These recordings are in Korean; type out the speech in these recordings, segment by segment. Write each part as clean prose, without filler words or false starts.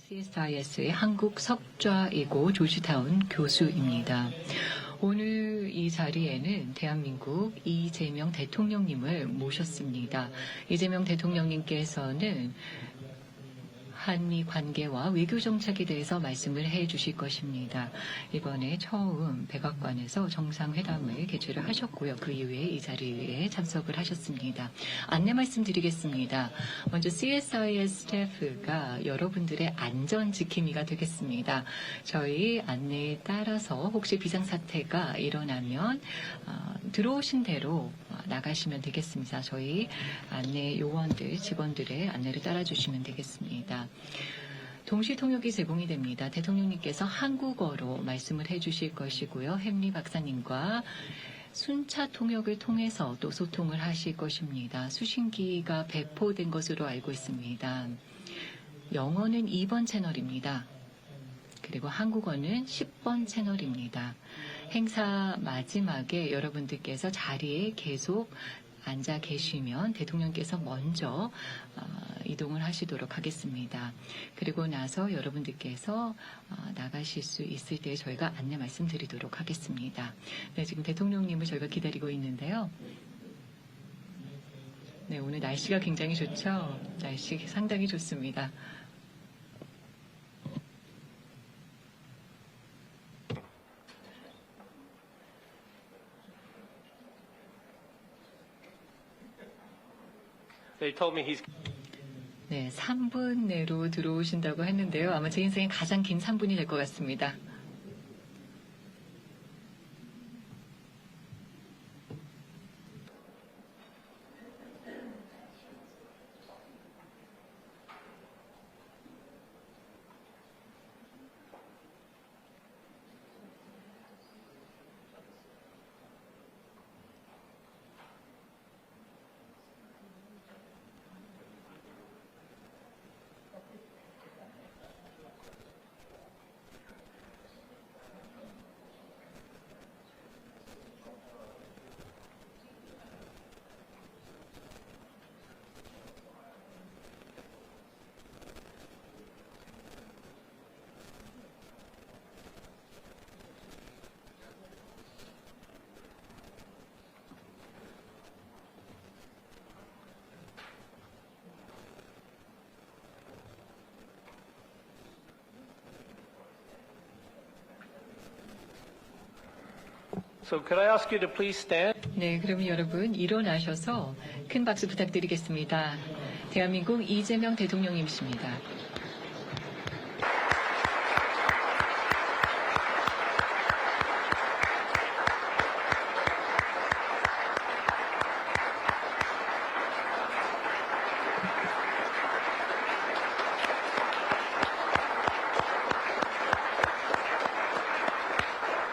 CSIS의 한국 석좌이고 조지타운 교수입니다. 오늘 이 자리에는 대한민국 이재명 대통령님을 모셨습니다. 이재명 대통령님께서는 한미 관계와 외교 정책에 대해서 말씀을 해 주실 것입니다. 이번에 처음 백악관에서 정상회담을 개최를 하셨고요. 그 이후에 이 자리에 참석을 하셨습니다. 안내 말씀드리겠습니다. 먼저 CSIS 스태프가 여러분들의 안전 지킴이가 되겠습니다. 저희 안내에 따라서 혹시 비상사태가 일어나면 들어오신 대로 나가시면 되겠습니다. 저희 안내 요원들, 직원들의 안내를 따라주시면 되겠습니다. 동시 통역이 제공이 됩니다. 대통령님께서 한국어로 말씀을 해주실 것이고요. 햄리 박사님과 순차 통역을 통해서 또 소통을 하실 것입니다. 수신기가 배포된 것으로 알고 있습니다. 영어는 2번 채널입니다. 그리고 한국어는 10번 채널입니다. 행사 마지막에 여러분들께서 자리에 계속 앉아 계시면 대통령께서 먼저 이동을 하시도록 하겠습니다. 그리고 나서 여러분들께서 나가실 수 있을 때 저희가 안내 말씀드리도록 하겠습니다. 네, 지금 대통령님을 저희가 기다리고 있는데요. 네, 오늘 날씨가 굉장히 좋죠? 날씨 상당히 좋습니다. They told me he's. 네, 3분 내로 들어오신다고 했는데요. 아마 제 인생의 가장 긴 3분이 될 것 같습니다. So could I ask you to please stand? 네, 그럼 여러분 일어나셔서 큰 박수 부탁드리겠습니다. 대한민국 이재명 대통령님이십니다.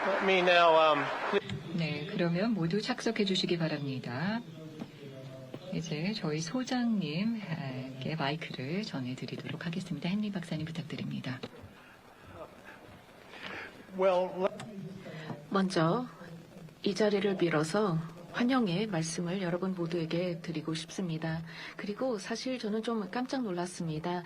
Let me now. 네, 그러면 모두 착석해 주시기 바랍니다. 이제 저희 소장님께 마이크를 전해드리도록 하겠습니다. 헨리 박사님 부탁드립니다. 먼저 이 자리를 빌어서 환영의 말씀을 여러분 모두에게 드리고 싶습니다. 그리고 사실 저는 좀 깜짝 놀랐습니다.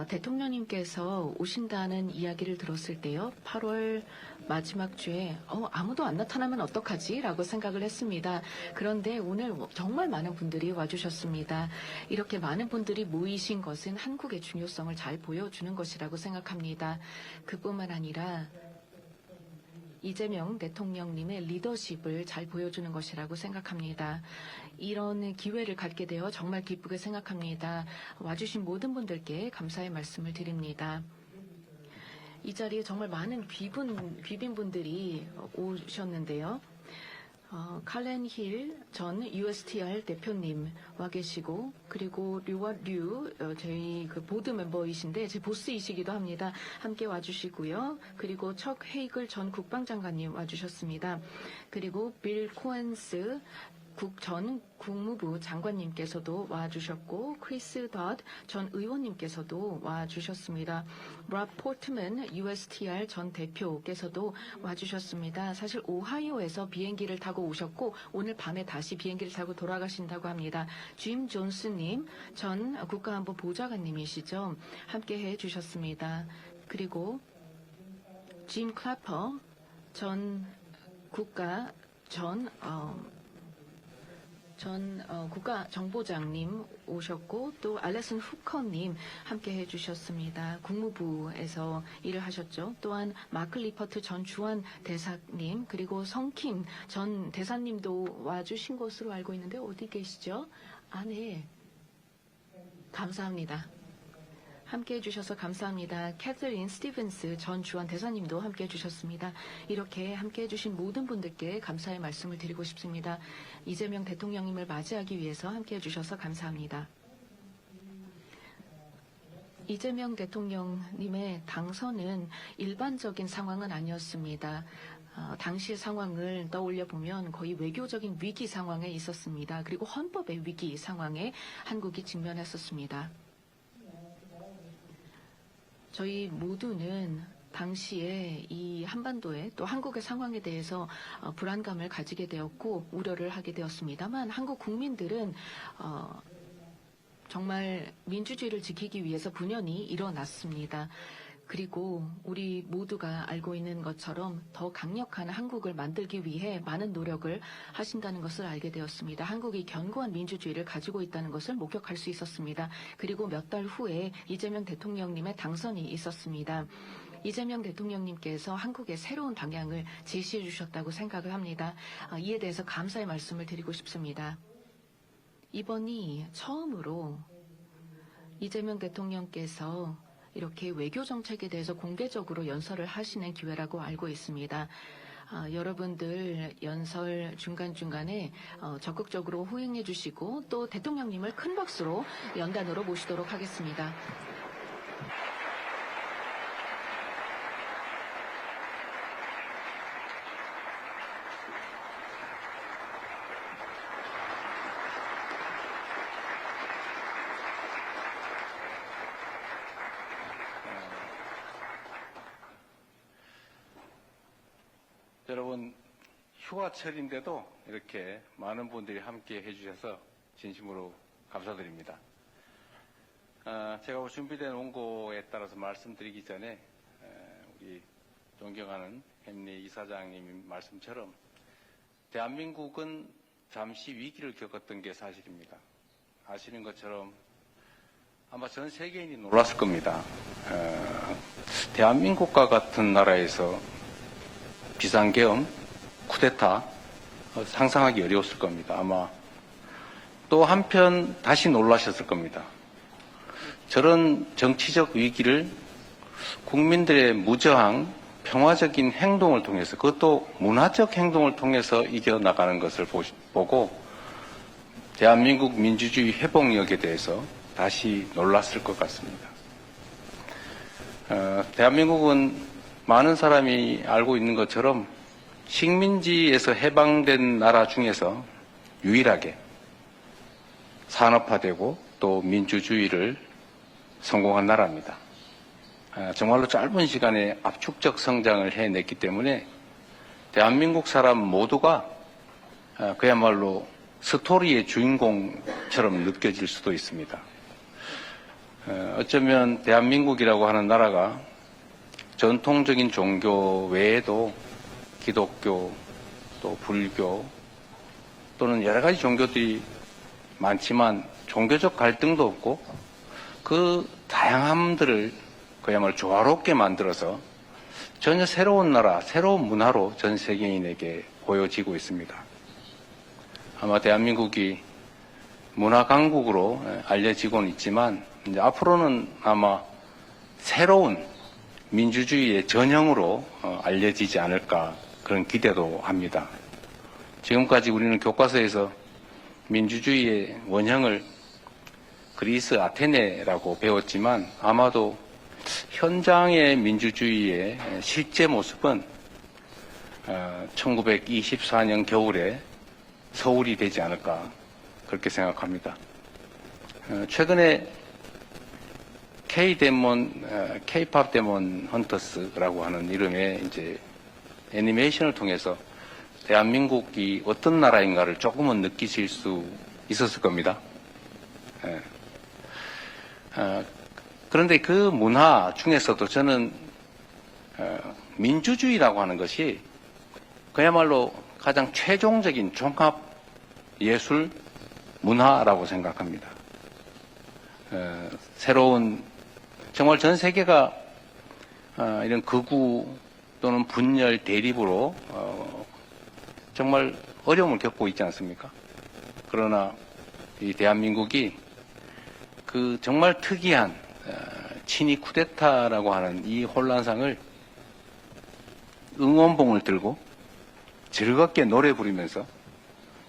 대통령님께서 오신다는 이야기를 들었을 때요. 8월 마지막 주에 아무도 안 나타나면 어떡하지? 라고 생각을 했습니다. 그런데 오늘 정말 많은 분들이 와주셨습니다. 이렇게 많은 분들이 모이신 것은 한국의 중요성을 잘 보여주는 것이라고 생각합니다. 그뿐만 아니라 이재명 대통령님의 리더십을 잘 보여주는 것이라고 생각합니다. 이런 기회를 갖게 되어 정말 기쁘게 생각합니다. 와주신 모든 분들께 감사의 말씀을 드립니다. 이 자리에 정말 많은 귀빈분들이 오셨는데요. 칼렌 힐 전 USTR 대표님 와 계시고, 그리고 류와 류 저희 그 보드 멤버이신데 제 보스이시기도 합니다. 함께 와주시고요. 그리고 척 헤이글 전 국방장관님 와주셨습니다. 그리고 빌 코엔스 전 국무부 장관님께서도 와주셨고 크리스 덧 전 의원님께서도 와주셨습니다. 랍 포트맨 USTR 전 대표께서도 와주셨습니다. 사실 오하이오에서 비행기를 타고 오셨고 오늘 밤에 다시 비행기를 타고 돌아가신다고 합니다. 짐 존스님 전 국가안보 보좌관님이시죠. 함께해 주셨습니다. 그리고 짐 클래퍼 전 국가정보장님 오셨고 또 알레슨 후커님 함께 해주셨습니다. 국무부에서 일을 하셨죠. 또한 마크 리퍼트 전 주한 대사님 그리고 성킴 전 대사님도 와주신 것으로 알고 있는데 어디 계시죠? 네. 감사합니다. 함께 해주셔서 감사합니다. 캐서린 스티븐스 전 주한 대사님도 함께 해주셨습니다. 이렇게 함께 해주신 모든 분들께 감사의 말씀을 드리고 싶습니다. 이재명 대통령님을 맞이하기 위해서 함께 해주셔서 감사합니다. 이재명 대통령님의 당선은 일반적인 상황은 아니었습니다. 당시의 상황을 떠올려 보면 거의 외교적인 위기 상황에 있었습니다. 그리고 헌법의 위기 상황에 한국이 직면했었습니다. 저희 모두는 당시에 이 한반도의 또 한국의 상황에 대해서 불안감을 가지게 되었고 우려를 하게 되었습니다만 한국 국민들은 정말 민주주의를 지키기 위해서 분연히 일어났습니다. 그리고 우리 모두가 알고 있는 것처럼 더 강력한 한국을 만들기 위해 많은 노력을 하신다는 것을 알게 되었습니다. 한국이 견고한 민주주의를 가지고 있다는 것을 목격할 수 있었습니다. 그리고 몇 달 후에 이재명 대통령님의 당선이 있었습니다. 이재명 대통령님께서 한국의 새로운 방향을 제시해 주셨다고 생각을 합니다. 이에 대해서 감사의 말씀을 드리고 싶습니다. 이번이 처음으로 이재명 대통령께서 이렇게 외교 정책에 대해서 공개적으로 연설을 하시는 기회라고 알고 있습니다. 여러분들 연설 중간중간에 적극적으로 호응해 주시고 또 대통령님을 큰 박수로 연단으로 모시도록 하겠습니다. 여러분, 휴가철인데도 이렇게 많은 분들이 함께 해주셔서 진심으로 감사드립니다. 제가 준비된 원고에 따라서 말씀드리기 전에 우리 존경하는 햄리 이사장님 말씀처럼 대한민국은 잠시 위기를 겪었던 게 사실입니다. 아시는 것처럼 아마 전 세계인이 놀랐을 겁니다. 대한민국과 같은 나라에서 비상계엄, 쿠데타 상상하기 어려웠을 겁니다. 아마 또 한편 다시 놀라셨을 겁니다. 저런 정치적 위기를 국민들의 무저항, 평화적인 행동을 통해서 그것도 문화적 행동을 통해서 이겨나가는 것을 보고 대한민국 민주주의 회복력에 대해서 다시 놀랐을 것 같습니다. 대한민국은 많은 사람이 알고 있는 것처럼 식민지에서 해방된 나라 중에서 유일하게 산업화되고 또 민주주의를 성공한 나라입니다. 정말로 짧은 시간에 압축적 성장을 해냈기 때문에 대한민국 사람 모두가 그야말로 스토리의 주인공처럼 느껴질 수도 있습니다. 어쩌면 대한민국이라고 하는 나라가 전통적인 종교 외에도 기독교, 또 불교, 또는 여러 가지 종교들이 많지만 종교적 갈등도 없고 그 다양함들을 그야말로 조화롭게 만들어서 전혀 새로운 나라, 새로운 문화로 전 세계인에게 보여지고 있습니다. 아마 대한민국이 문화 강국으로 알려지고는 있지만 이제 앞으로는 아마 새로운 민주주의의 전형으로 알려지지 않을까 그런 기대도 합니다. 지금까지 우리는 교과서에서 민주주의의 원형을 그리스 아테네라고 배웠지만 아마도 현장의 민주주의의 실제 모습은 1924년 겨울에 서울이 되지 않을까 그렇게 생각합니다. 최근에 K-팝 데몬 헌터스라고 하는 이름의 이제 애니메이션을 통해서 대한민국이 어떤 나라인가를 조금은 느끼실 수 있었을 겁니다. 그런데 그 문화 중에서도 저는 민주주의라고 하는 것이 그야말로 가장 최종적인 종합 예술 문화라고 생각합니다. 새로운 정말 전 세계가 이런 극우 또는 분열 대립으로 정말 어려움을 겪고 있지 않습니까? 그러나 이 대한민국이 그 정말 특이한 친위 쿠데타라고 하는 이 혼란상을 응원봉을 들고 즐겁게 노래 부르면서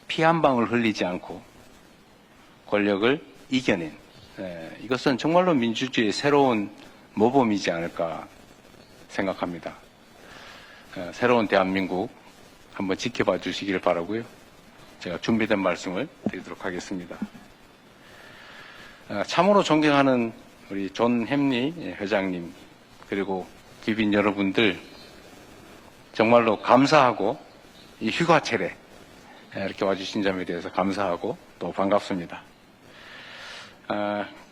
피 한 방울 흘리지 않고 권력을 이겨낸 이것은 정말로 민주주의의 새로운 모범이지 않을까 생각합니다. 새로운 대한민국 한번 지켜봐 주시기를 바라고요. 제가 준비된 말씀을 드리도록 하겠습니다. 참으로 존경하는 우리 존 햄리 회장님 그리고 귀빈 여러분들 정말로 감사하고 이 휴가철에 이렇게 와주신 점에 대해서 감사하고 또 반갑습니다.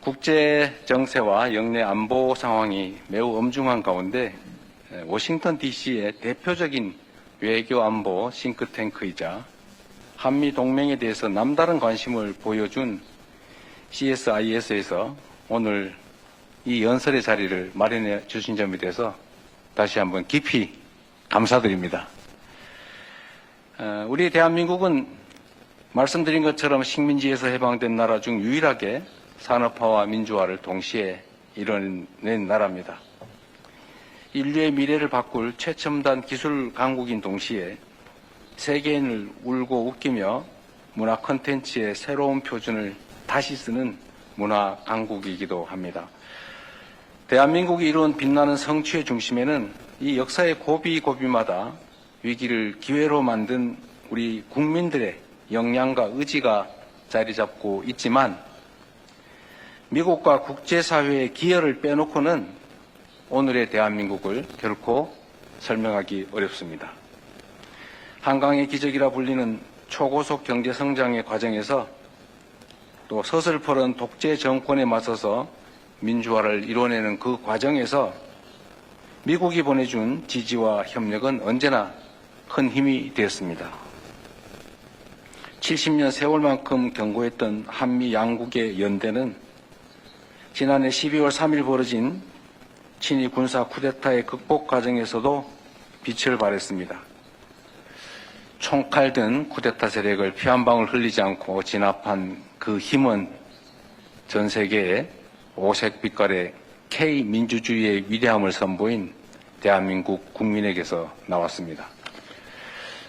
국제 정세와 영내 안보 상황이 매우 엄중한 가운데 워싱턴 DC의 대표적인 외교 안보 싱크탱크이자 한미 동맹에 대해서 남다른 관심을 보여준 CSIS에서 오늘 이 연설의 자리를 마련해 주신 점에 대해서 다시 한번 깊이 감사드립니다. 우리 대한민국은 말씀드린 것처럼 식민지에서 해방된 나라 중 유일하게 산업화와 민주화를 동시에 이뤄낸 나라입니다. 인류의 미래를 바꿀 최첨단 기술 강국인 동시에 세계인을 울고 웃기며 문화 콘텐츠의 새로운 표준을 다시 쓰는 문화 강국이기도 합니다. 대한민국이 이룬 빛나는 성취의 중심에는 이 역사의 고비고비마다 위기를 기회로 만든 우리 국민들의 역량과 의지가 자리 잡고 있지만 미국과 국제사회의 기여를 빼놓고는 오늘의 대한민국을 결코 설명하기 어렵습니다. 한강의 기적이라 불리는 초고속 경제 성장의 과정에서 또 서슬퍼런 독재 정권에 맞서서 민주화를 이뤄내는 그 과정에서 미국이 보내준 지지와 협력은 언제나 큰 힘이 되었습니다. 70년 세월만큼 견고했던 한미 양국의 연대는 지난해 12월 3일 벌어진 친위 군사 쿠데타의 극복 과정에서도 빛을 발했습니다. 총칼 든 쿠데타 세력을 피 한 방울 흘리지 않고 진압한 그 힘은 전 세계에 오색 빛깔의 K-민주주의의 위대함을 선보인 대한민국 국민에게서 나왔습니다.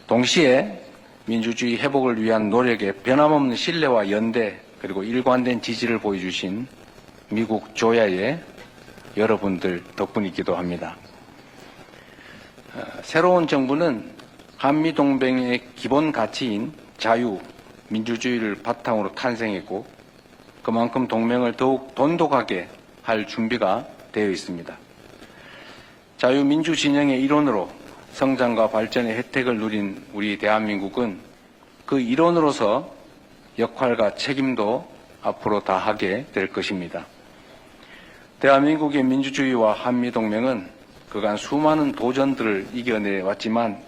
동시에 민주주의 회복을 위한 노력에 변함없는 신뢰와 연대 그리고 일관된 지지를 보여주신 미국 조야의 여러분들 덕분이기도 합니다. 새로운 정부는 한미동맹의 기본 가치인 자유, 민주주의를 바탕으로 탄생했고 그만큼 동맹을 더욱 돈독하게 할 준비가 되어 있습니다. 자유민주 진영의 일원으로 성장과 발전의 혜택을 누린 우리 대한민국은 그 일원으로서 역할과 책임도 앞으로 다하게 될 것입니다. 대한민국의 민주주의와 한미동맹은 그간 수많은 도전들을 이겨내 왔지만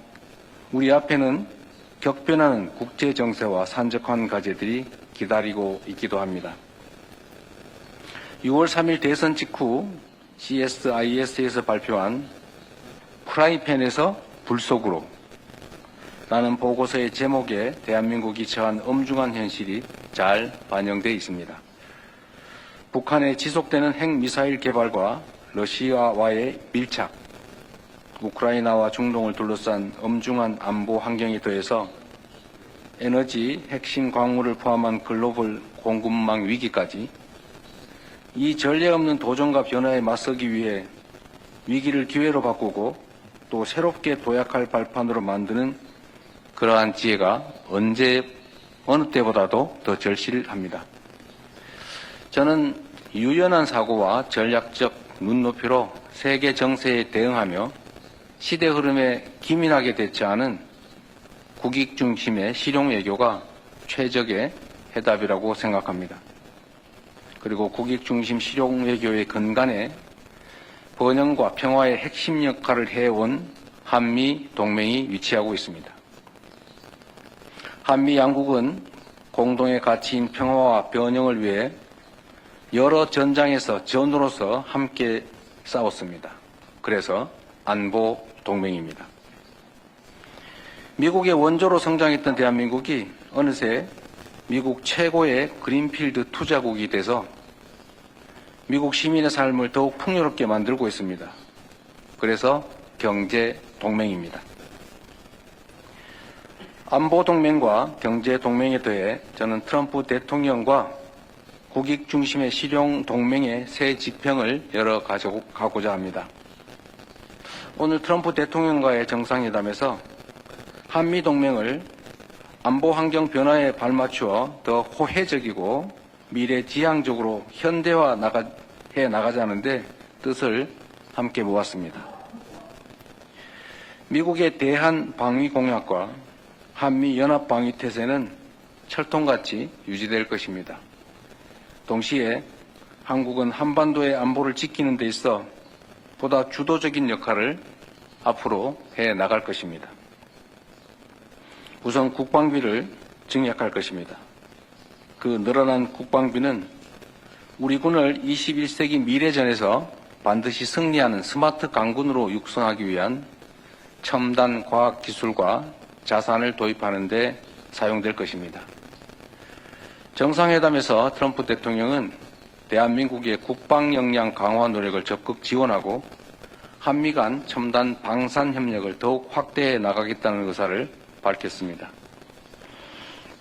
우리 앞에는 격변하는 국제정세와 산적한 과제들이 기다리고 있기도 합니다. 6월 3일 대선 직후 CSIS에서 발표한 프라이팬에서 불 속으로 라는 보고서의 제목에 대한민국이 처한 엄중한 현실이 잘 반영되어 있습니다. 북한의 지속되는 핵미사일 개발과 러시아와의 밀착, 우크라이나와 중동을 둘러싼 엄중한 안보 환경에 더해서 에너지, 핵심 광물을 포함한 글로벌 공급망 위기까지 이 전례 없는 도전과 변화에 맞서기 위해 위기를 기회로 바꾸고 또 새롭게 도약할 발판으로 만드는 그러한 지혜가 언제 어느 때보다도 더 절실합니다. 저는 유연한 사고와 전략적 눈높이로 세계 정세에 대응하며 시대 흐름에 기민하게 대처하는 국익 중심의 실용 외교가 최적의 해답이라고 생각합니다. 그리고 국익 중심 실용 외교의 근간에 번영과 평화의 핵심 역할을 해온 한미 동맹이 위치하고 있습니다. 한미 양국은 공동의 가치인 평화와 번영을 위해 여러 전장에서 전우로서 함께 싸웠습니다. 그래서 안보 동맹입니다. 미국의 원조로 성장했던 대한민국이 어느새 미국 최고의 그린필드 투자국이 돼서 미국 시민의 삶을 더욱 풍요롭게 만들고 있습니다. 그래서 경제 동맹입니다. 안보 동맹과 경제 동맹에 더해 저는 트럼프 대통령과 국익 중심의 실용 동맹의 새 지평을 열어가고자 합니다. 오늘 트럼프 대통령과의 정상회담에서 한미 동맹을 안보 환경 변화에 발맞추어 더 호혜적이고 미래지향적으로 현대화해 나가자는데 뜻을 함께 모았습니다. 미국의 대한 방위 공약과 한미 연합 방위 태세는 철통같이 유지될 것입니다. 동시에 한국은 한반도의 안보를 지키는 데 있어 보다 주도적인 역할을 앞으로 해 나갈 것입니다. 우선 국방비를 증액할 것입니다. 그 늘어난 국방비는 우리 군을 21세기 미래전에서 반드시 승리하는 스마트 강군으로 육성하기 위한 첨단 과학기술과 자산을 도입하는 데 사용될 것입니다. 정상회담에서 트럼프 대통령은 대한민국의 국방 역량 강화 노력을 적극 지원하고 한미 간 첨단 방산 협력을 더욱 확대해 나가겠다는 의사를 밝혔습니다.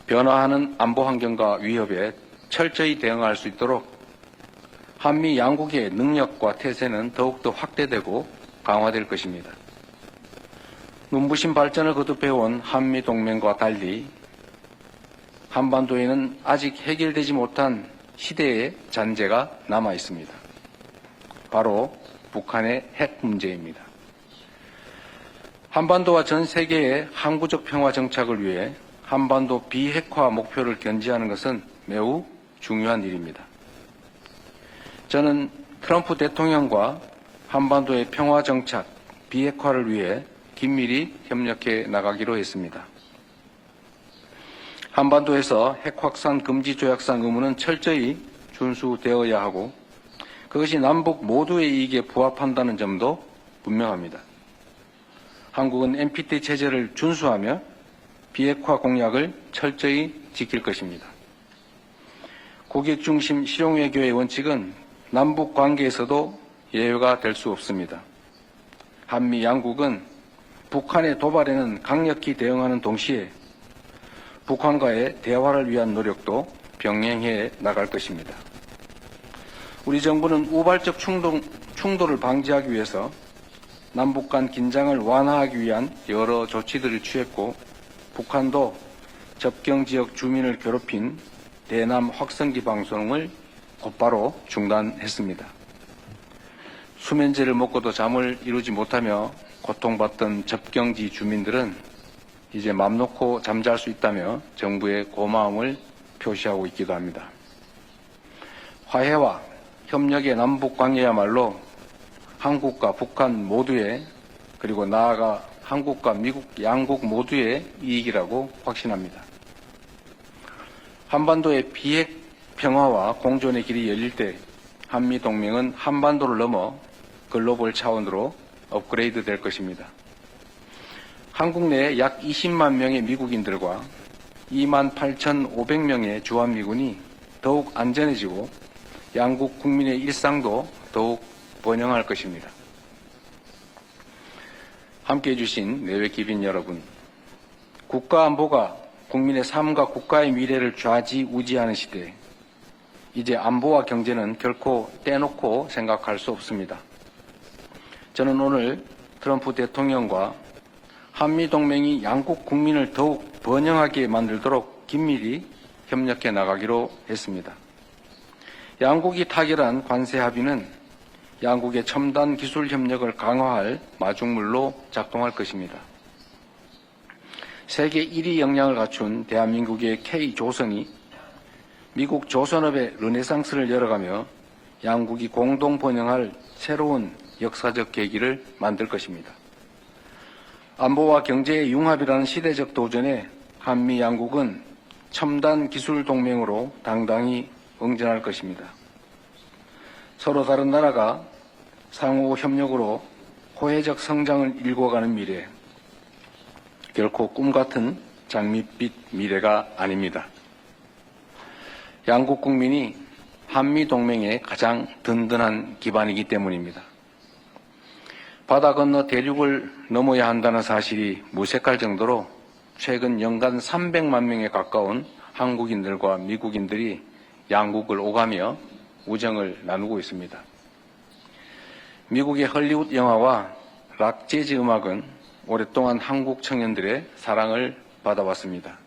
변화하는 안보 환경과 위협에 철저히 대응할 수 있도록 한미 양국의 능력과 태세는 더욱더 확대되고 강화될 것입니다. 눈부신 발전을 거듭해온 한미 동맹과 달리 한반도에는 아직 해결되지 못한 시대의 잔재가 남아 있습니다. 바로 북한의 핵 문제입니다. 한반도와 전 세계의 항구적 평화 정착을 위해 한반도 비핵화 목표를 견지하는 것은 매우 중요한 일입니다. 저는 트럼프 대통령과 한반도의 평화 정착, 비핵화를 위해 긴밀히 협력해 나가기로 했습니다. 한반도에서 핵 확산 금지 조약상 의무는 철저히 준수되어야 하고 그것이 남북 모두의 이익에 부합한다는 점도 분명합니다. 한국은 NPT 체제를 준수하며 비핵화 공약을 철저히 지킬 것입니다. 국익 중심 실용 외교의 원칙은 남북 관계에서도 예외가 될 수 없습니다. 한미 양국은 북한의 도발에는 강력히 대응하는 동시에 북한과의 대화를 위한 노력도 병행해 나갈 것입니다. 우리 정부는 우발적 충돌을 방지하기 위해서 남북 간 긴장을 완화하기 위한 여러 조치들을 취했고 북한도 접경 지역 주민을 괴롭힌 대남 확성기 방송을 곧바로 중단했습니다. 수면제를 먹고도 잠을 이루지 못하며 고통받던 접경지 주민들은 이제 맘 놓고 잠잘 수 있다며 정부의 고마움을 표시하고 있기도 합니다. 화해와 협력의 남북 관계야말로 한국과 북한 모두의 그리고 나아가 한국과 미국 양국 모두의 이익이라고 확신합니다. 한반도의 비핵 평화와 공존의 길이 열릴 때 한미 동맹은 한반도를 넘어 글로벌 차원으로 업그레이드 될 것입니다. 한국 내에 약 20만 명의 미국인들과 28,500명의 주한미군이 더욱 안전해지고 양국 국민의 일상도 더욱 번영할 것입니다. 함께해 주신 내외 기빈 여러분, 국가 안보가 국민의 삶과 국가의 미래를 좌지우지하는 시대에 이제 안보와 경제는 결코 떼놓고 생각할 수 없습니다. 저는 오늘 트럼프 대통령과 한미동맹이 양국 국민을 더욱 번영하게 만들도록 긴밀히 협력해 나가기로 했습니다. 양국이 타결한 관세 합의는 양국의 첨단 기술 협력을 강화할 마중물로 작동할 것입니다. 세계 1위 역량을 갖춘 대한민국의 K조선이 미국 조선업의 르네상스를 열어가며 양국이 공동 번영할 새로운 역사적 계기를 만들 것입니다. 안보와 경제의 융합이라는 시대적 도전에 한미 양국은 첨단 기술 동맹으로 당당히 응전할 것입니다. 서로 다른 나라가 상호 협력으로 호혜적 성장을 일궈가는 미래, 결코 꿈같은 장밋빛 미래가 아닙니다. 양국 국민이 한미 동맹의 가장 든든한 기반이기 때문입니다. 바다 건너 대륙을 넘어야 한다는 사실이 무색할 정도로 최근 연간 300만 명에 가까운 한국인들과 미국인들이 양국을 오가며 우정을 나누고 있습니다. 미국의 헐리우드 영화와 락 재즈 음악은 오랫동안 한국 청년들의 사랑을 받아왔습니다.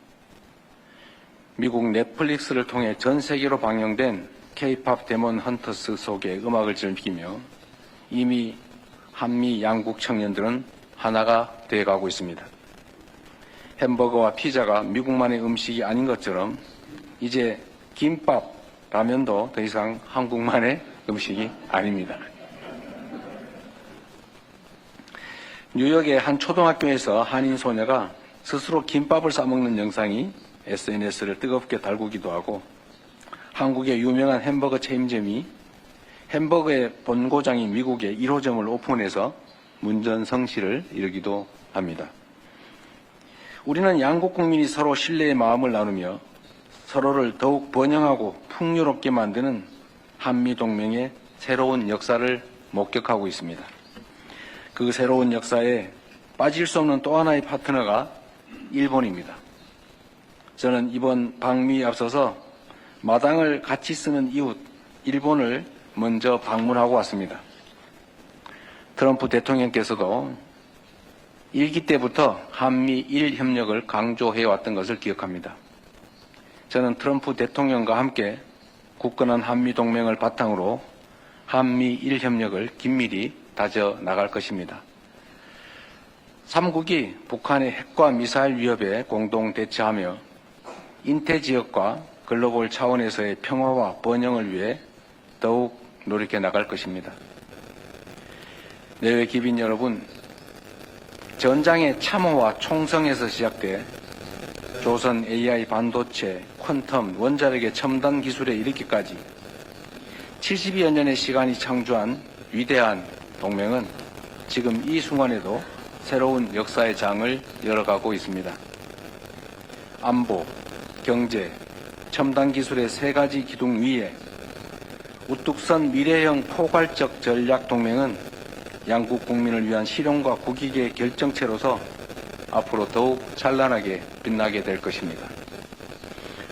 미국 넷플릭스를 통해 전 세계로 방영된 K-팝 데몬 헌터스 속의 음악을 즐기며 이미 한미 양국 청년들은 하나가 되어가고 있습니다. 햄버거와 피자가 미국만의 음식이 아닌 것처럼 이제 김밥, 라면도 더 이상 한국만의 음식이 아닙니다. 뉴욕의 한 초등학교에서 한인 소녀가 스스로 김밥을 싸먹는 영상이 SNS를 뜨겁게 달구기도 하고 한국의 유명한 햄버거 체인점이 햄버거의 본고장인 미국의 1호점을 오픈해서 문전성시를 이루기도 합니다. 우리는 양국 국민이 서로 신뢰의 마음을 나누며 서로를 더욱 번영하고 풍요롭게 만드는 한미동맹의 새로운 역사를 목격하고 있습니다. 그 새로운 역사에 빠질 수 없는 또 하나의 파트너가 일본입니다. 저는 이번 방미에 앞서서 마당을 같이 쓰는 이웃 일본을 먼저 방문하고 왔습니다. 트럼프 대통령께서도 1기 때부터 한미일 협력을 강조해왔던 것을 기억합니다. 저는 트럼프 대통령과 함께 굳건한 한미동맹을 바탕으로 한미일 협력을 긴밀히 다져 나갈 것입니다. 3국이 북한의 핵과 미사일 위협에 공동 대처하며 인태 지역과 글로벌 차원에서의 평화와 번영을 위해 더욱 노력해 나갈 것입니다. 내외 기빈 여러분, 전장의 참호와 총성에서 시작돼 조선 AI 반도체, 퀀텀, 원자력의 첨단 기술에 이르기까지 70여 년의 시간이 창조한 위대한 동맹은 지금 이 순간에도 새로운 역사의 장을 열어가고 있습니다. 안보, 경제, 첨단 기술의 세 가지 기둥 위에 우뚝 선 미래형 포괄적 전략 동맹은 양국 국민을 위한 실용과 국익의 결정체로서 앞으로 더욱 찬란하게 빛나게 될 것입니다.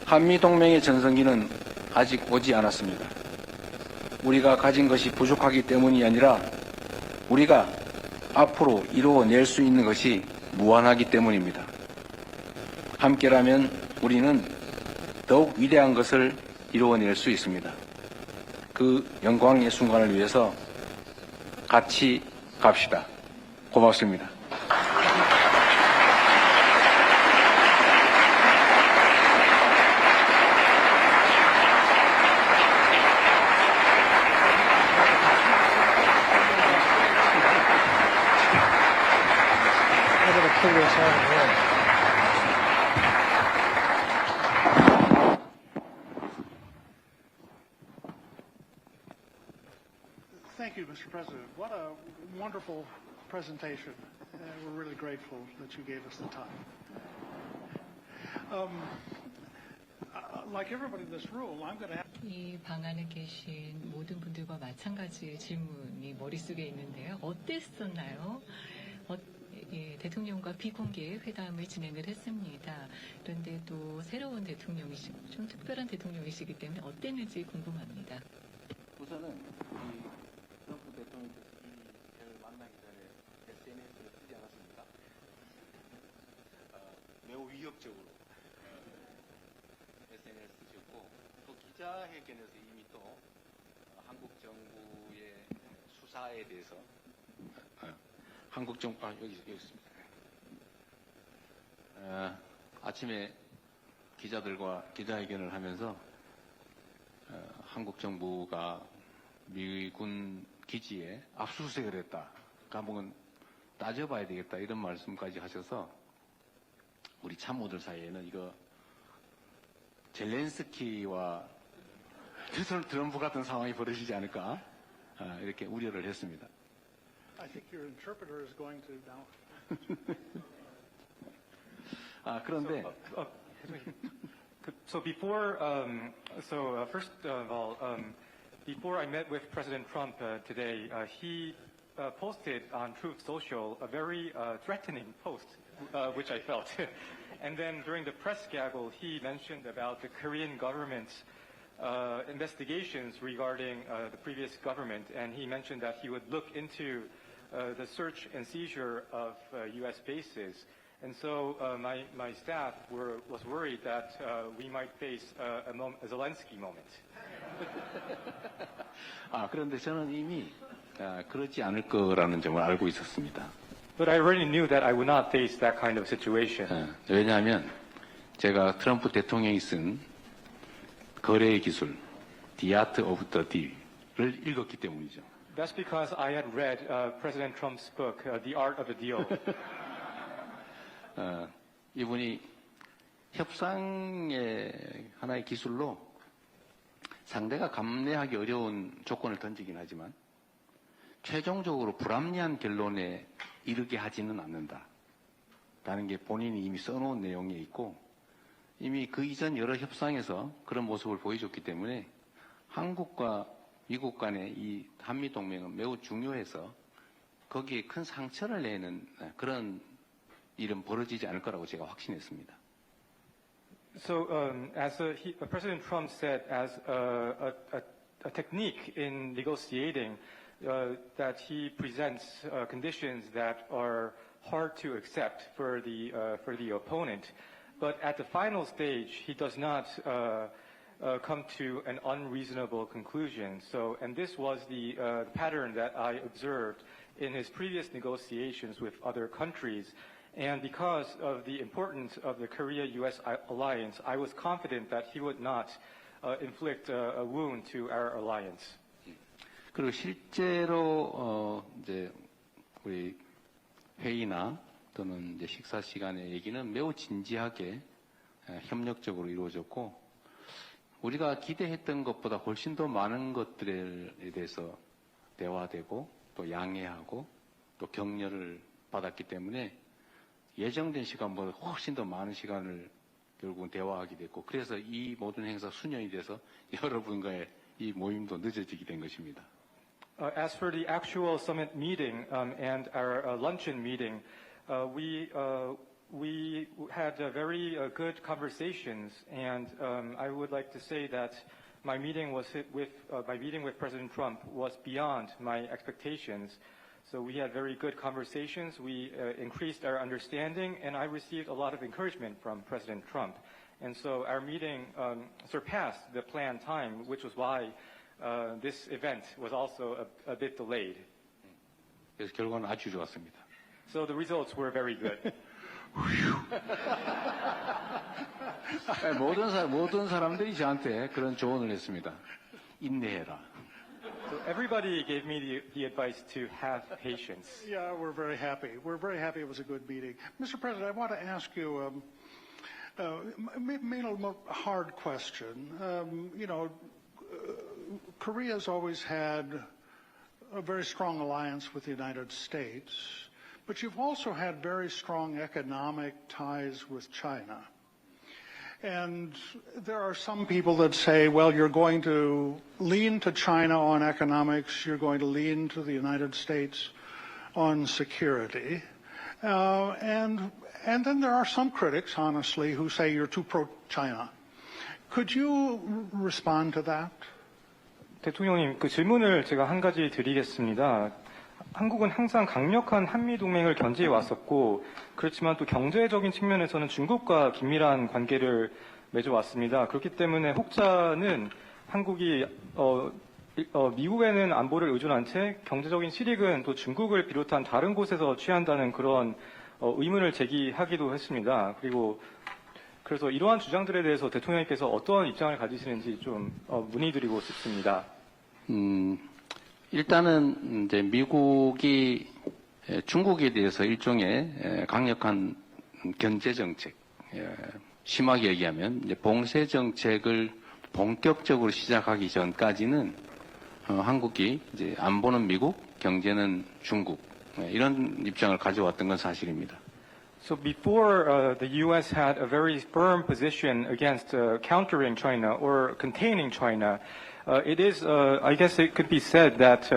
한미동맹의 전성기는 아직 오지 않았습니다. 우리가 가진 것이 부족하기 때문이 아니라 우리가 앞으로 이루어낼 수 있는 것이 무한하기 때문입니다. 함께라면 우리는 더욱 위대한 것을 이루어낼 수 있습니다. 그 영광의 순간을 위해서 같이 갑시다. 고맙습니다. Thank you, Mr. President. What a wonderful presentation. We're really grateful that you gave us the time. Like everybody in this room, I'm going to have 이 방 안에 계신 모든 분들과 마찬가지의 질문이 머릿속에 있는데요. 어땠었나요? 대통령과 비공개 회담을 진행을 했습니다. 그런데 또 새로운 대통령이시고 좀 특별한 대통령이시기 때문에 어땠는지 궁금합니다. 우선은 트럼프 대통령께서 저를 만나기 전에 SNS를 쓰지 않았습니까? 매우 위협적으로 기자회견에서 이미 또 한국 정부의 수사에 대해서 한국 정부 여기 있습니다. 아침에 기자들과 기자회견을 하면서 한국 정부가 미군 기지에 압수수색을 했다. 감옥은 따져봐야 되겠다. 이런 말씀까지 하셔서 우리 참모들 사이에는 이거 젤렌스키와 트럼프 같은 상황이 벌어지지 않을까 이렇게 우려를 했습니다. I think your interpreter is going to now. 그런데 So before, first of all, before I met with President Trump today, he posted on Truth Social a very threatening post, which I felt. And then during the press gaggle, he mentioned about the Korean government's investigations regarding the previous government, and he mentioned that he would look into the search and seizure of U.S. bases. And so my staff was worried that we might face a Zelensky moment. 그런데 저는 이미 그렇지 않을 거라는 점을 알고 있었습니다. But I already knew that I would not face that kind of situation. 왜냐하면 제가 트럼프 대통령이 쓴 거래의 기술, The Art of the Deal을 읽었기 때문이죠. That's because I had read President Trump's book, The Art of a Deal. 이분이 협상의 하나의 기술로 상대가 감내하기 어려운 조건을 던지긴 하지만 최종적으로 불합리한 결론에 이르게 하지는 않는다라는 게 본인이 이미 써놓은 내용이 있고 이미 그 이전 여러 협상에서 그런 모습을 보여줬기 때문에 한국과 미국 간의 이 한미동맹은 매우 중요해서 거기에 큰 상처를 내는 그런 일은 벌어지지 않을 거라고 제가 확신했습니다. So, President Trump said, as a technique in negotiating, that he presents conditions that are hard to accept for the opponent, but at the final stage, he does not come to an unreasonable conclusion. So, and this was the pattern that I observed in his previous negotiations with other countries. And because of the importance of the Korea-U.S. alliance, I was confident that he would not inflict a wound to our alliance. 그리고 실제로 이제 우리 회의나 또는 이제 식사 시간의 얘기는 매우 진지하게 협력적으로 이루어졌고 우리가 기대했던 것보다 훨씬 더 많은 것들에 대해서 대화되고 또 양해하고 또 격려를 받았기 때문에 예정된 시간보다 훨씬 더 많은 시간을 결국은 대화하게 됐고 그래서 이 모든 행사 수년이 돼서 여러분과의 이 모임도 늦어지게 된 것입니다. As for the actual summit meeting and our luncheon meeting, we had very good conversations, and I would like to say that my meeting with President Trump was beyond my expectations. So we had very good conversations. We increased our understanding, and I received a lot of encouragement from President Trump. And so our meeting surpassed the planned time, which was why this event was also a bit delayed. 그래서 결과는 아주 좋았습니다. So the results were very good. 모든 사람들이 저한테 그런 조언을 했습니다. 인내해라. So everybody gave me the advice to have patience. Yeah, we're very happy. We're very happy it was a good meeting. Mr. President, I want to ask you maybe a hard question. Korea's always had a very strong alliance with the United States, but you've also had very strong economic ties with China. And there are some people that say, well, you're going to lean to China on economics, you're going to lean to the United States on security. And then there are some critics, honestly, who say you're too pro-China. Could you respond to that? 대통령님, 그 질문을 제가 한 가지 드리겠습니다. 한국은 항상 강력한 한미동맹을 견지해 왔었고 그렇지만 또 경제적인 측면에서는 중국과 긴밀한 관계를 맺어왔습니다. 그렇기 때문에 혹자는 한국이 미국에는 안보를 의존한 채 경제적인 실익은 또 중국을 비롯한 다른 곳에서 취한다는 그런 의문을 제기하기도 했습니다. 그래서 이러한 주장들에 대해서 대통령께서 어떤 입장을 가지시는지 좀 문의드리고 싶습니다. 일단은 이제 미국이 중국에 대해서 일종의 강력한 견제 정책, 심하게 얘기하면 이제 봉쇄 정책을 본격적으로 시작하기 전까지는 한국이 이제 안보는 미국, 경제는 중국 이런 입장을 가져왔던 건 사실입니다. So before the U.S. had a very firm position against countering China or containing China, it is, I guess it could be said that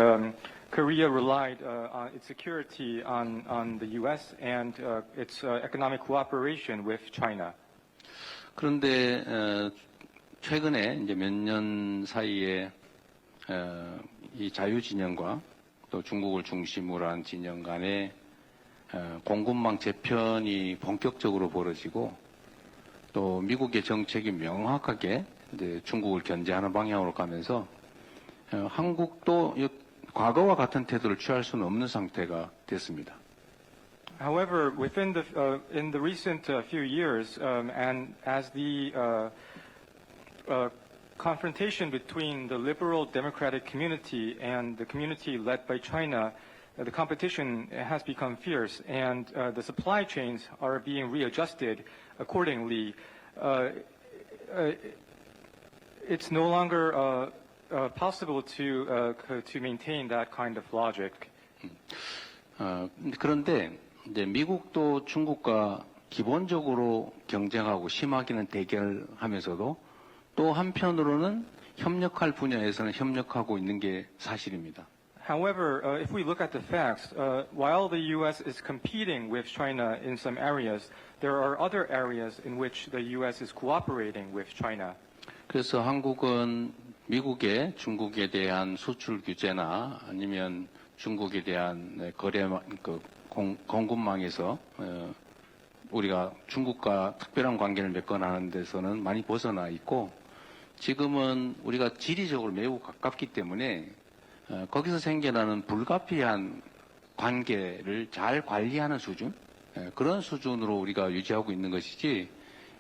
Korea relied on its security on the U.S. and its economic cooperation with China. 그런데 최근에 이제 몇 년 사이에 이 자유 진영과 또 중국을 중심으로 한 진영 간의 공급망 재편이 본격적으로 벌어지고 또 미국의 정책이 명확하게 이제 중국을 견제하는 방향으로 가면서 한국도 과거와 같은 태도를 취할 수는 없는 상태가 됐습니다. However, in the recent few years, and as the confrontation between the liberal democratic community and the community led by China, the competition has become fierce, and the supply chains are being readjusted accordingly. It's no longer possible to maintain that kind of logic. 그런데 이제 미국도 중국과 기본적으로 경쟁하고 심하게는 대결하면서도 또 한편으로는 협력할 분야에서는 협력하고 있는 게 사실입니다. However, if we look at the facts, while the U.S. is competing with China in some areas, there are other areas in which the U.S. is cooperating with China. 그래서 한국은 미국의 중국에 대한 수출 규제나 아니면 중국에 대한 거래 공급망에서 우리가 중국과 특별한 관계를 맺거나 하는 데서는 많이 벗어나 있고 지금은 우리가 지리적으로 매우 가깝기 때문에 거기서 생겨나는 불가피한 관계를 잘 관리하는 수준 그런 수준으로 우리가 유지하고 있는 것이지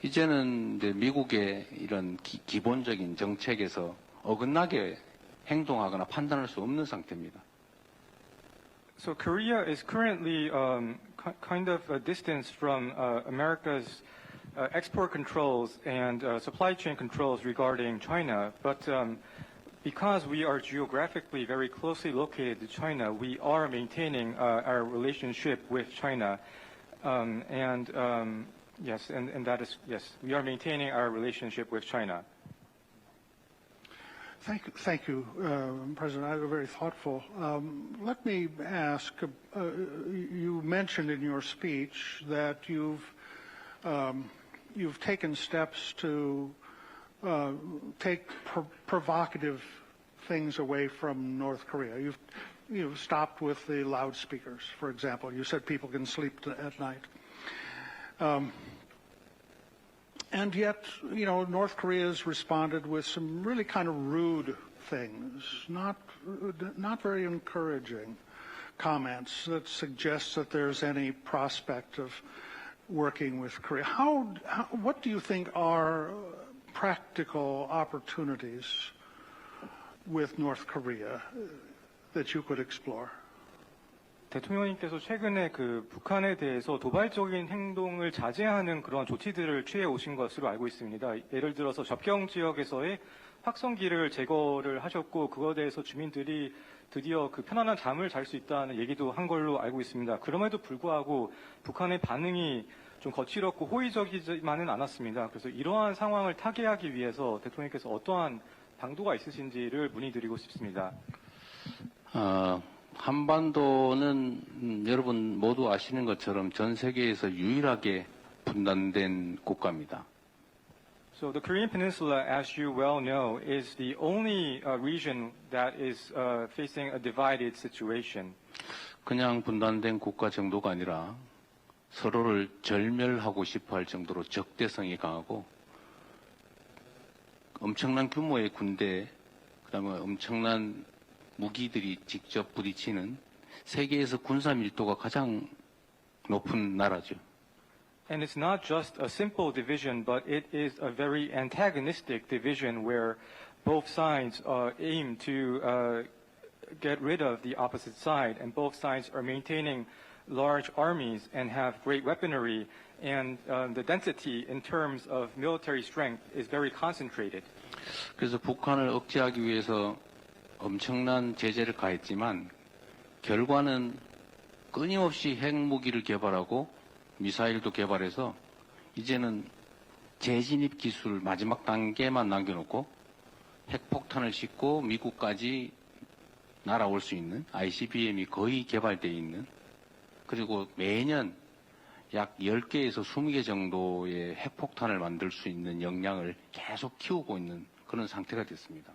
이제는 이제 미국의 이런 기본적인 정책에서 어긋나게 행동하거나 판단할 수 없는 상태입니다. So Korea is currently kind of distanced from America's export controls and supply chain controls regarding China, but because we are geographically very closely located to China, we are maintaining our relationship with China, yes, and that is yes, we are maintaining our relationship with China. Thank you, President. Very thoughtful. Let me ask, you mentioned in your speech that you've taken steps to take provocative things away from North Korea. You've stopped with the loudspeakers, for example. You said people can sleep at night. And yet, North Korea has responded with some really kind of rude things, not very encouraging comments that suggest that there's any prospect of working with Korea. What do you think are practical opportunities with North Korea that you could explore? 대통령님께서 최근에 북한에 대해서 도발적인 행동을 자제하는 그런 조치들을 취해 오신 것으로 알고 있습니다. 예를 들어서 접경 지역에서의 확성기를 제거를 하셨고 그거에 대해서 주민들이 드디어 편안한 잠을 잘 수 있다는 얘기도 한 걸로 알고 있습니다. 그럼에도 불구하고 북한의 반응이 좀 거칠었고 호의적이지만은 않았습니다. 그래서 이러한 상황을 타개하기 위해서 대통령께서 어떠한 방도가 있으신지를 문의드리고 싶습니다. 한반도는 여러분 모두 아시는 것처럼 전 세계에서 유일하게 분단된 국가입니다. So the Korean Peninsula, as you well know, is the only region that is facing a divided situation. 그냥 분단된 국가 정도가 아니라 서로를 절멸하고 싶어 할 정도로 적대성이 강하고 엄청난 규모의 군대, 그다음에 엄청난 무기들이 직접 부딪히는 세계에서 군사 밀도가 가장 높은 나라죠. And it's not just a simple division, but it is a very antagonistic division where both sides aim to get rid of the opposite side, and both sides are maintaining large armies and have great weaponry, and the density in terms of military strength is very concentrated. 그래서 북한을 억제하기 위해서 엄청난 제재를 가했지만 결과는 끊임없이 핵무기를 개발하고 미사일도 개발해서 이제는 재진입 기술 마지막 단계만 남겨놓고 핵폭탄을 싣고 미국까지 날아올 수 있는 ICBM이 거의 개발되어 있는, 그리고 매년 약 10개에서 20개 정도의 핵폭탄을 만들 수 있는 역량을 계속 키우고 있는 그런 상태가 됐습니다.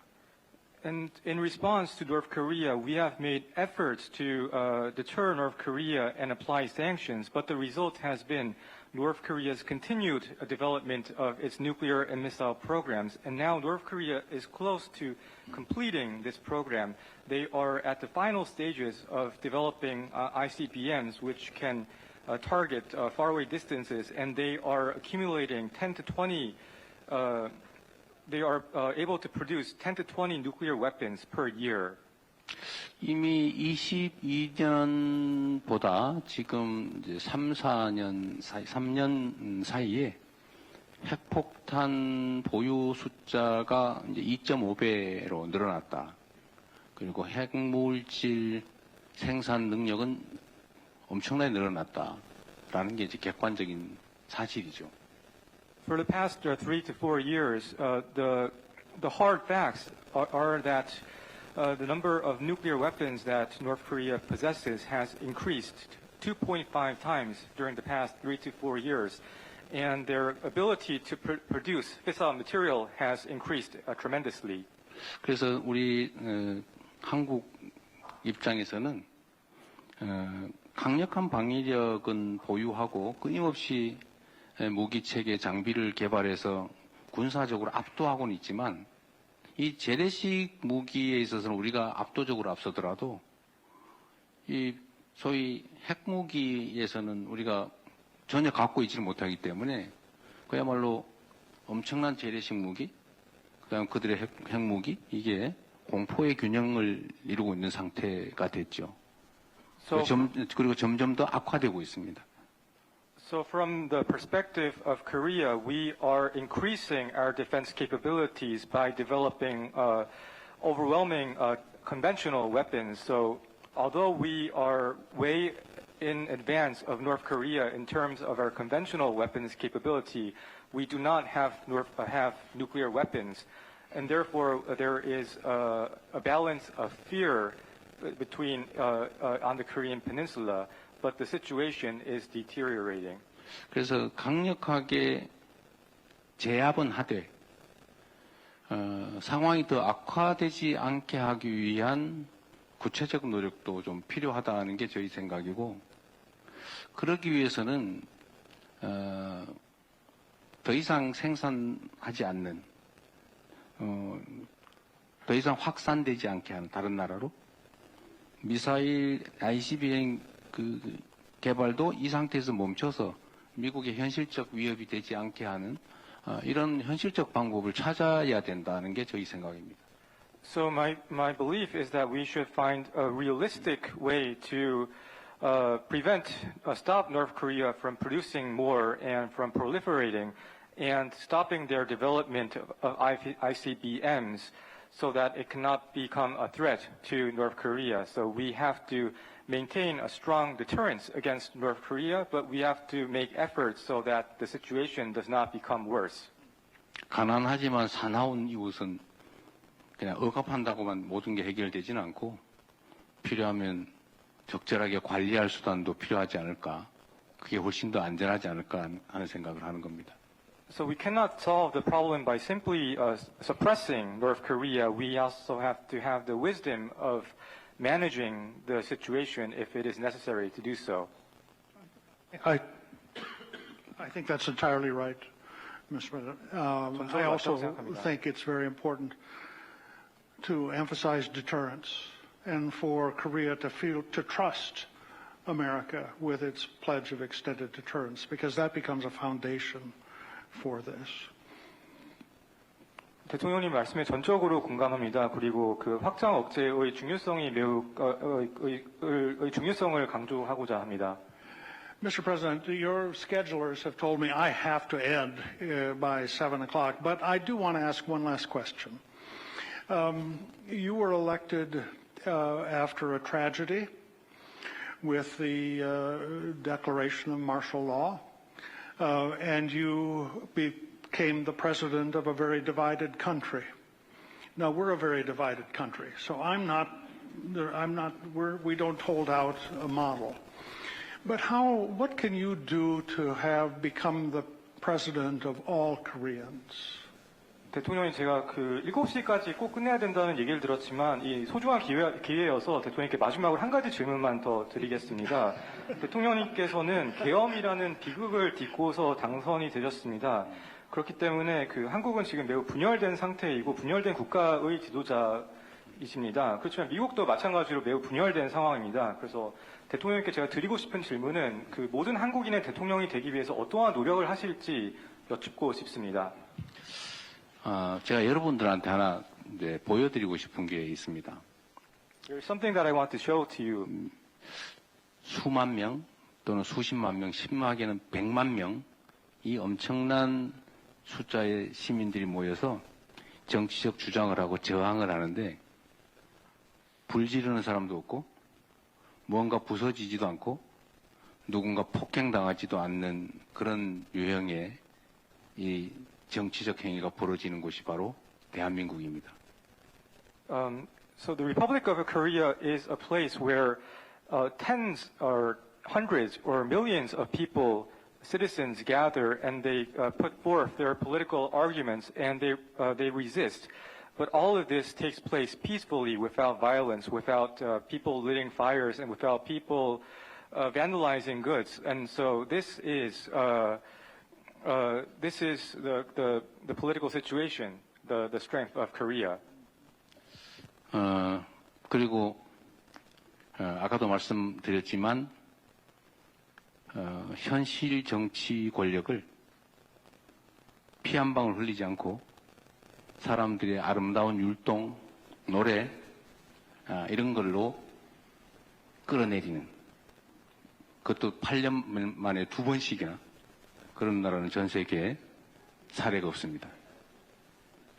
And in response to North Korea, we have made efforts to deter North Korea and apply sanctions, but the result has been North Korea's continued development of its nuclear and missile programs, and now North Korea is close to completing this program. They are at the final stages of developing ICBMs, which can target faraway distances, and they are accumulating 10 to 20 they are able to produce 10 to 20 nuclear weapons per year. 이미 22년보다 지금 이제 3년 사이에 핵폭탄 보유 숫자가 이제 2.5배로 늘어났다. 그리고 핵물질 생산 능력은 엄청나게 늘어났다라는 게 이제 객관적인 사실이죠. For the past 3 to 4 years, the hard facts are that the number of nuclear weapons that North Korea possesses has increased 2.5 times during the past 3 to 4 years, and their ability to produce fissile material has increased tremendously. 그래서 우리 한국 입장에서는 강력한 방위력은 보유하고 끊임없이 무기 체계 장비를 개발해서 군사적으로 압도하고는 있지만 이 재래식 무기에 있어서는 우리가 압도적으로 앞서더라도 이 소위 핵무기에서는 우리가 전혀 갖고 있지를 못하기 때문에 그야말로 엄청난 재래식 무기, 그다음 그들의 핵무기, 이게 공포의 균형을 이루고 있는 상태가 됐죠. 그리고 점점 더 악화되고 있습니다. So from the perspective of Korea, we are increasing our defense capabilities by developing overwhelming conventional weapons. So although we are way in advance of North Korea in terms of our conventional weapons capability, we do not have nuclear weapons. And therefore, there is a balance of fear between on the Korean peninsula. But the situation is deteriorating. 그래서 강력하게 제압은 하되 상황이 더 악화되지 않게 하기 위한 구체적 노력도 좀 필요하다는 게 저희 생각이고, 그러기 위해서는 더 이상 생산하지 않는, 더 이상 확산되지 않게 하는, 다른 나라로 미사일 ICBM 개발도 이 상태에서 멈춰서 미국의 현실적 위협이 되지 않게 하는 이런 현실적 방법을 찾아야 된다는 게 저희 생각입니다. So my belief is that we should find a realistic way to stop North Korea from producing more and from proliferating and stopping their development of ICBMs so that it cannot become a threat to North Korea. So we have to maintain a strong deterrence against North Korea, but we have to make efforts so that the situation does not become worse. 가난하지만 사나운 이웃은 그냥 억압한다고만 모든 게 해결되지는 않고 필요하면 적절하게 관리할 수단도 필요하지 않을까. 그게 훨씬 더 안전하지 않을까 하는 생각을 하는 겁니다. So we cannot solve the problem by simply suppressing North Korea. We also have to have the wisdom of managing the situation if it is necessary to do so. I think that's entirely right. Mr. President. I also think it's very important to emphasize deterrence and for Korea to trust America with its pledge of extended deterrence, because that becomes a foundation for this. 대통령님 말씀에 전적으로 공감합니다. 그리고 그 확장 억제의 중요성이 중요성을 강조하고자 합니다. Mr. President, your schedulers have told me I have to end by 7 o'clock, but I do want to ask one last question. You were elected after a tragedy with the declaration of martial law, and you became the president of a very divided country. Now, we're a very divided country, so we don't hold out a model. But what can you do to have become the president of all Koreans? 대통령님, 제가 7시까지 꼭 끝내야 된다는 얘기를 들었지만 이 소중한 기회여서 대통령님께 마지막으로 한 가지 질문만 더 드리겠습니다. 대통령님께서는 계엄이라는 비극을 딛고서 당선이 되셨습니다. 그렇기 때문에 한국은 지금 매우 분열된 상태이고 분열된 국가의 지도자이십니다. 그렇지만 미국도 마찬가지로 매우 분열된 상황입니다. 그래서 대통령님께 제가 드리고 싶은 질문은 모든 한국인의 대통령이 되기 위해서 어떠한 노력을 하실지 여쭙고 싶습니다. 제가 여러분들한테 하나 보여드리고 싶은 게 있습니다. There's something that I want to show to you. 수만 명 또는 수십만 명, 심하게는 100만 명, 이 엄청난 숫자의 시민들이 모여서 정치적 주장을 하고 저항을 하는데 불 지르는 사람도 없고 무언가 부서지지도 않고 누군가 폭행당하지도 않는 그런 유형의 이 정치적 행위가 벌어지는 곳이 바로 대한민국입니다. So the Republic of Korea is a place where tens or hundreds or millions of people, citizens gather and they put forth their political arguments and they resist. But all of this takes place peacefully, without violence, without people lighting fires, and without people vandalizing goods. And so this is the political situation, the strength of Korea. 그리고 아까도 말씀드렸지만 현실 정치 권력을 피 한 방울 흘리지 않고 사람들의 아름다운 율동, 노래 이런 걸로 끌어내리는, 그것도 8년 만에 2번씩이나 그런 나라는 전 세계에 사례가 없습니다.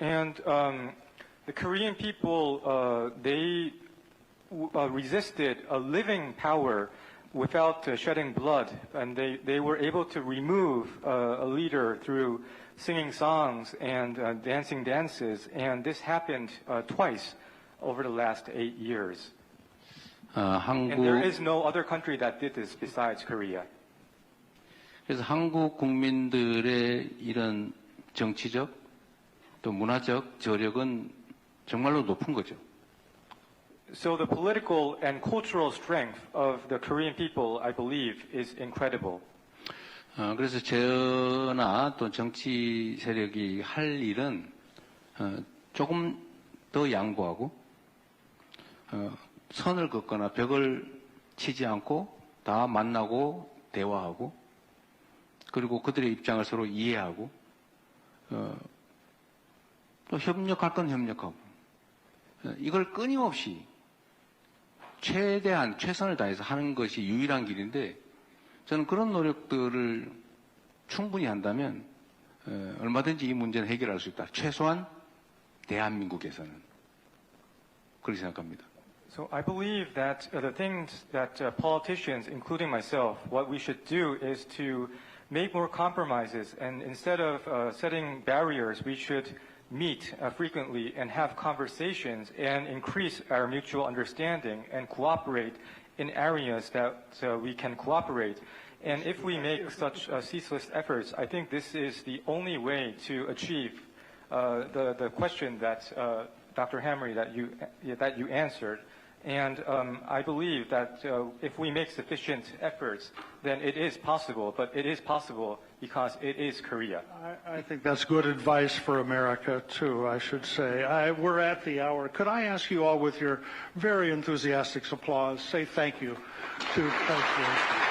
And the Korean people, they resisted a living power without shedding blood, and they were able to remove a leader through singing songs and dancing dances, and this happened twice over the last 8 years. And there is no other country that did this besides Korea. 그래서 한국 국민들의 이런 정치적 또 문화적 저력은 정말로 높은 거죠. So the political and cultural strength of the Korean people, I believe, is incredible. 그래서 저나 또 정치 세력이 할 일은 조금 더 양보하고 선을 긋거나 벽을 치지 않고 다 만나고 대화하고 그리고 그들의 입장을 서로 이해하고 또 협력할 건 협력하고 이걸 끊임없이 최대한 최선을 다해서 하는 것이 유일한 길인데 저는 그런 노력들을 충분히 한다면 얼마든지 이 문제는 해결할 수 있다. 최소한 대한민국에서는 그렇게 생각합니다. So I believe that the things that politicians, including myself, what we should do is to make more compromises, and instead of setting barriers, we should meet frequently and have conversations and increase our mutual understanding and cooperate in areas that we can cooperate. And if we make such ceaseless efforts, I think this is the only way to achieve the question that Dr. Hamre that you answered, And I believe that if we make sufficient efforts, then it is possible. But it is possible because it is Korea. I think that's good advice for America, too, I should say. We're at the hour. Could I ask you all, with your very enthusiastic applause, say thank you to President Trump.